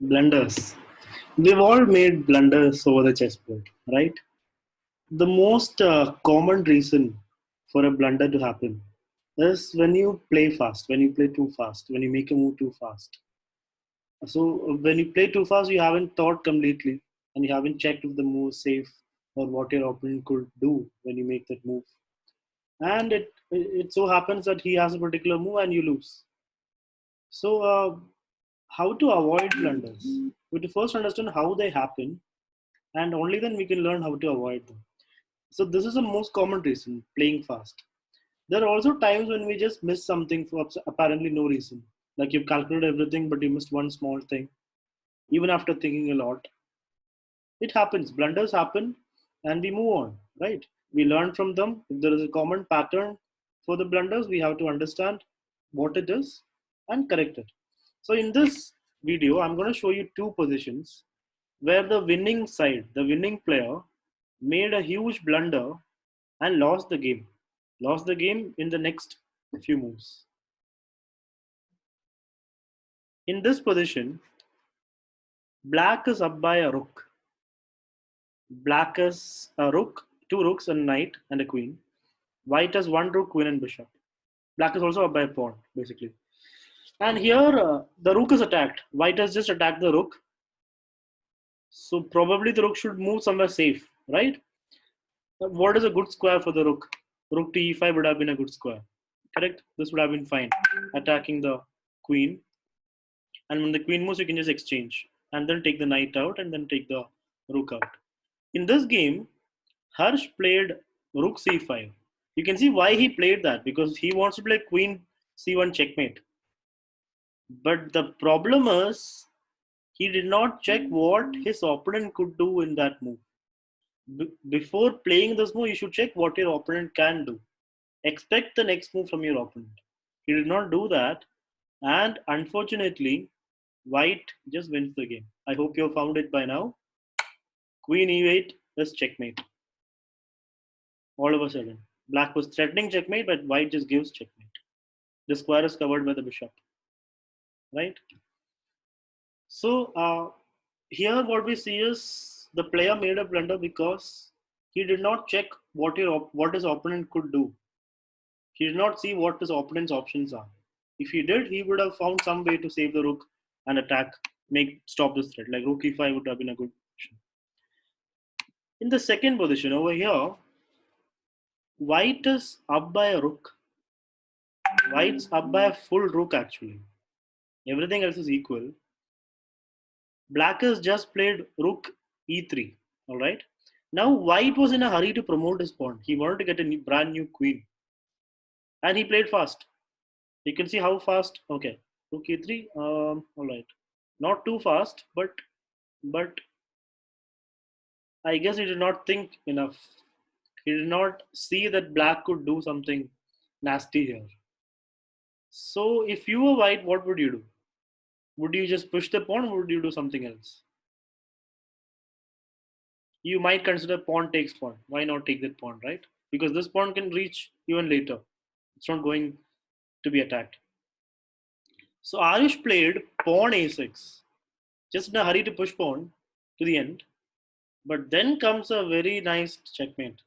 Blunders. We've all made blunders over the chessboard, right? The most common reason for a blunder to happen is when you play fast, when you play too fast, when you make a move too fast. So when you play too fast, you haven't thought completely and you haven't checked if the move is safe or what your opponent could do when you make that move. And it so happens that he has a particular move and you lose. So how to avoid blunders? We have to first understand how they happen, and only then we can learn how to avoid them. So this is the most common reason, playing fast. There are also times when we just miss something for apparently no reason. Like you've calculated everything, but you missed one small thing, even after thinking a lot. It happens. Blunders happen, and we move on, right? We learn from them. If there is a common pattern for the blunders, we have to understand what it is and correct it. So in this video, I'm going to show you two positions where the winning side, the winning player, made a huge blunder and lost the game. Lost the game in the next few moves. In this position, black is up by a rook. Black has a rook, two rooks, a knight, and a queen. White has one rook, queen, and bishop. Black is also up by a pawn, basically. And here, the rook is attacked. White has just attacked the rook. So probably the rook should move somewhere safe, right? What is a good square for the rook? Rook to e5 would have been a good square. Correct? This would have been fine. Attacking the queen. And when the queen moves, you can just exchange. And then take the knight out and then take the rook out. In this game, Harsh played rook c5. You can see why he played that, because he wants to play queen c1 checkmate. But the problem is he did not check what his opponent could do in that move. Before playing this move, you should check what your opponent can do. Expect the next move from your opponent. He did not do that, and unfortunately, white just wins the game. I hope you have found it by now. Queen e8 is checkmate. All of a sudden, black was threatening checkmate, but white just gives checkmate. The square is covered by the bishop, right? So here what we see is the player made a blunder because he did not check what his opponent could do. He did not see what his opponent's options are. If he did, he would have found some way to save the rook and attack, stop this threat. Like rook e5 would have been a good option. In the second position over here, white is up by a rook. White's up by a full rook actually. Everything else is equal. Black has just played rook e3. All right. Now white was in a hurry to promote his pawn. He wanted to get a brand new queen, and he played fast. You can see how fast. Okay, rook e3. All right, not too fast, but I guess he did not think enough. He did not see that black could do something nasty here. So if you were white, what would you do? Would you just push the pawn, or would you do something else? You might consider pawn takes pawn. Why not take that pawn, right? Because this pawn can reach even later. It's not going to be attacked. So Arish played pawn a6, just in a hurry to push pawn to the end. But then comes a very nice checkmate.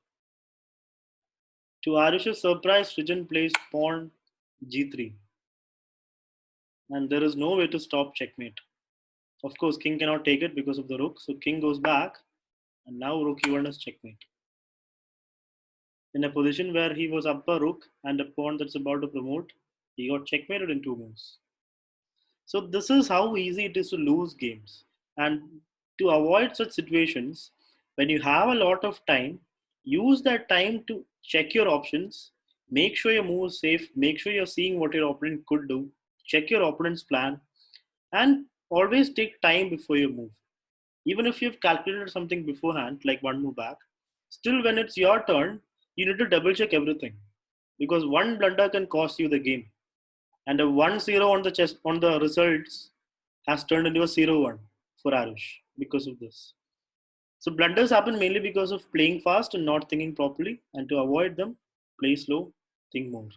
To Arish's surprise, Srijan plays pawn g3. And there is no way to stop checkmate. Of course, king cannot take it because of the rook. So king goes back. And now rook e1 is checkmate. In a position where he was up a rook and a pawn that's about to promote, he got checkmated in two moves. So this is how easy it is to lose games. And to avoid such situations, when you have a lot of time, use that time to check your options, make sure your move is safe, make sure you're seeing what your opponent could do, check your opponent's plan, and always take time before you move. Even if you've calculated something beforehand, like one move back, still when it's your turn, you need to double check everything, because one blunder can cost you the game. And a 1-0 on the on the results has turned into a 0-1 for Arush because of this. So blunders happen mainly because of playing fast and not thinking properly. And to avoid them, play slow, think more.